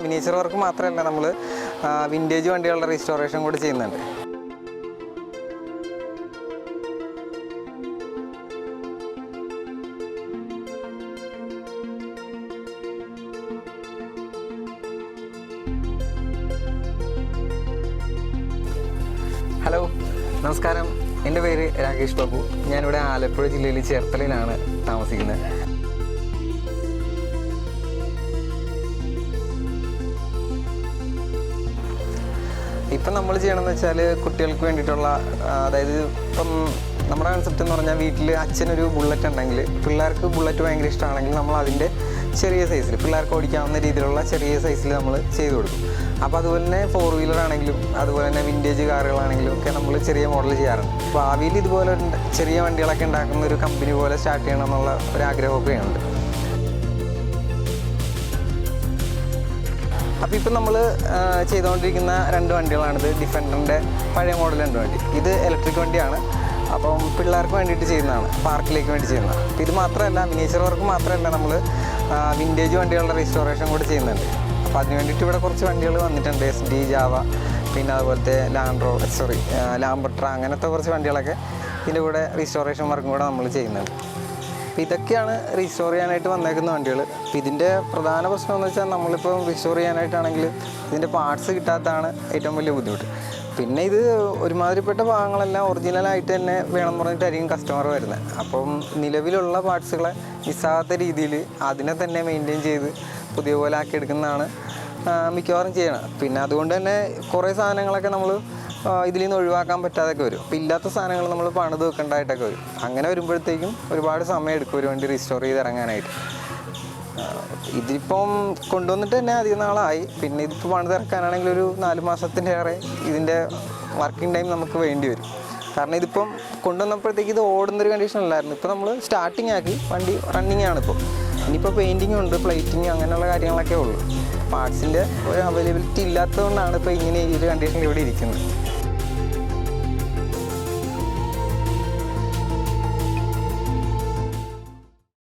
Miniature work മാത്രമല്ല, നമ്മൾ vintage വണ്ടികളുടെ റീസ്റ്റോറേഷൻ കൂടി ചെയ്യുന്നുണ്ട്. ഹലോ, നമസ്കാരം. എൻ്റെ പേര് രാകേഷ് ബാബു. ഞാനിവിടെ ആലപ്പുഴ ജില്ലയിൽ ചേർത്തലയിലാണ് താമസിക്കുന്നത്. ഇപ്പം നമ്മൾ ചെയ്യണമെന്ന് വെച്ചാൽ കുട്ടികൾക്ക് വേണ്ടിയിട്ടുള്ള, അതായത് ഇപ്പം നമ്മുടെ കൺസെപ്റ്റ് എന്ന് പറഞ്ഞാൽ വീട്ടിൽ അച്ഛനൊരു ബുള്ളറ്റ് ഉണ്ടെങ്കിൽ പിള്ളേർക്ക് ബുള്ളറ്റ് ഭയങ്കര ഇഷ്ടമാണെങ്കിൽ നമ്മൾ അതിൻ്റെ ചെറിയ സൈസിൽ പിള്ളേർക്ക് ഓടിക്കാവുന്ന രീതിയിലുള്ള ചെറിയ സൈസിൽ നമ്മൾ ചെയ്ത് കൊടുക്കും. അപ്പോൾ അതുപോലെ തന്നെ 4 വീലർ ആണെങ്കിലും അതുപോലെ തന്നെ വിൻറ്റേജ് കാറുകളാണെങ്കിലും ഒക്കെ നമ്മൾ ചെറിയ മോഡൽ ചെയ്യാറുണ്ട്. ഭാവിയിൽ ഇതുപോലെ ചെറിയ വണ്ടികളൊക്കെ ഉണ്ടാക്കുന്ന ഒരു കമ്പനി പോലെ സ്റ്റാർട്ട് ചെയ്യണം എന്നുള്ള ഒരു ആഗ്രഹമൊക്കെ ഉണ്ട്. അപ്പോൾ ഇപ്പം നമ്മൾ ചെയ്തുകൊണ്ടിരിക്കുന്ന 2 വണ്ടികളാണിത്. ഡിഫൻഡറിൻ്റെ പഴയ മോഡൽ 2 വണ്ടി. ഇത് ഇലക്ട്രിക് വണ്ടിയാണ്. അപ്പം പിള്ളേർക്ക് വേണ്ടിയിട്ട് ചെയ്യുന്നതാണ്, പാർക്കിലേക്ക് വേണ്ടി ചെയ്യുന്നതാണ്. ഇത് മാത്രമല്ല, മിനിയേച്ചർ വർക്ക് മാത്രമല്ല, നമ്മൾ വിൻറ്റേജ് വണ്ടികളുടെ റീസ്റ്റോറേഷൻ കൂടി ചെയ്യുന്നുണ്ട്. അപ്പോൾ അതിന് വേണ്ടിയിട്ട് ഇവിടെ കുറച്ച് വണ്ടികൾ വന്നിട്ടുണ്ട്. SD, ജാവ, പിന്നെ അതുപോലത്തെ ലാംബർട്ര, അങ്ങനത്തെ കുറച്ച് വണ്ടികളൊക്കെ ഇതിൻ്റെ കൂടെ റീസ്റ്റോറേഷൻ വർക്കും കൂടെ നമ്മൾ ചെയ്യുന്നുണ്ട്. അപ്പോൾ ഇതൊക്കെയാണ് റീസ്റ്റോർ ചെയ്യാനായിട്ട് വന്നേക്കുന്ന വണ്ടികൾ. അപ്പോൾ ഇതിൻ്റെ പ്രധാന പ്രശ്നം എന്ന് വെച്ചാൽ നമ്മളിപ്പോൾ റീസ്റ്റോർ ചെയ്യാനായിട്ടാണെങ്കിൽ ഇതിൻ്റെ പാർട്സ് കിട്ടാത്തതാണ് ഏറ്റവും വലിയ ബുദ്ധിമുട്ട്. പിന്നെ ഇത് ഒരുമാതിരിപ്പെട്ട ഭാഗങ്ങളെല്ലാം ഒറിജിനലായിട്ട് തന്നെ വേണം എന്ന് പറഞ്ഞിട്ടായിരിക്കും കസ്റ്റമർ വരുന്നത്. അപ്പം നിലവിലുള്ള പാർട്സുകളെ മിസ്സാകാത്ത രീതിയിൽ അതിനെ തന്നെ മെയിൻറ്റെയിൻ ചെയ്ത് പുതിയ പോലെ ആക്കി എടുക്കുന്നതാണ് മിക്കവാറും ചെയ്യണം. പിന്നെ അതുകൊണ്ട് തന്നെ കുറേ സാധനങ്ങളൊക്കെ നമ്മൾ ഇതിൽ നിന്ന് ഒഴിവാക്കാൻ പറ്റാതൊക്കെ വരും. അപ്പോൾ ഇല്ലാത്ത സാധനങ്ങൾ നമ്മൾ പണിത് വെക്കേണ്ടതായിട്ടൊക്കെ വരും. അങ്ങനെ വരുമ്പോഴത്തേക്കും ഒരുപാട് സമയം എടുക്കും ഒരു വണ്ടി റീസ്റ്റോർ ചെയ്ത് ഇറങ്ങാനായിട്ട്. ഇതിപ്പം കൊണ്ടുവന്നിട്ട് തന്നെ അധികം നാളായി. പിന്നെ ഇതിപ്പോൾ പണിതിറക്കാനാണെങ്കിൽ ഒരു 4 മാസത്തിൻ്റെ ഏറെ ഇതിൻ്റെ വർക്കിംഗ് ടൈം നമുക്ക് വേണ്ടി വരും. കാരണം ഇതിപ്പം കൊണ്ടുവന്നപ്പോഴത്തേക്ക് ഇത് ഓടുന്നൊരു കണ്ടീഷനല്ലായിരുന്നു. ഇപ്പോൾ നമ്മൾ സ്റ്റാർട്ടിങ് ആക്കി വണ്ടി റണ്ണിങ് ആണിപ്പോൾ. ഇനിയിപ്പോൾ പെയിൻറ്റിങ് ഉണ്ട്, പ്ലേറ്റിങ്, അങ്ങനെയുള്ള കാര്യങ്ങളൊക്കെ ഉള്ളൂ. പാർട്സിൻ്റെ ഒരു അവൈലബിലിറ്റി ഇല്ലാത്തതുകൊണ്ടാണ് ഇപ്പോൾ ഇങ്ങനെ ഈ ഒരു കണ്ടീഷനിൽ ഇവിടെ ഇരിക്കുന്നത്.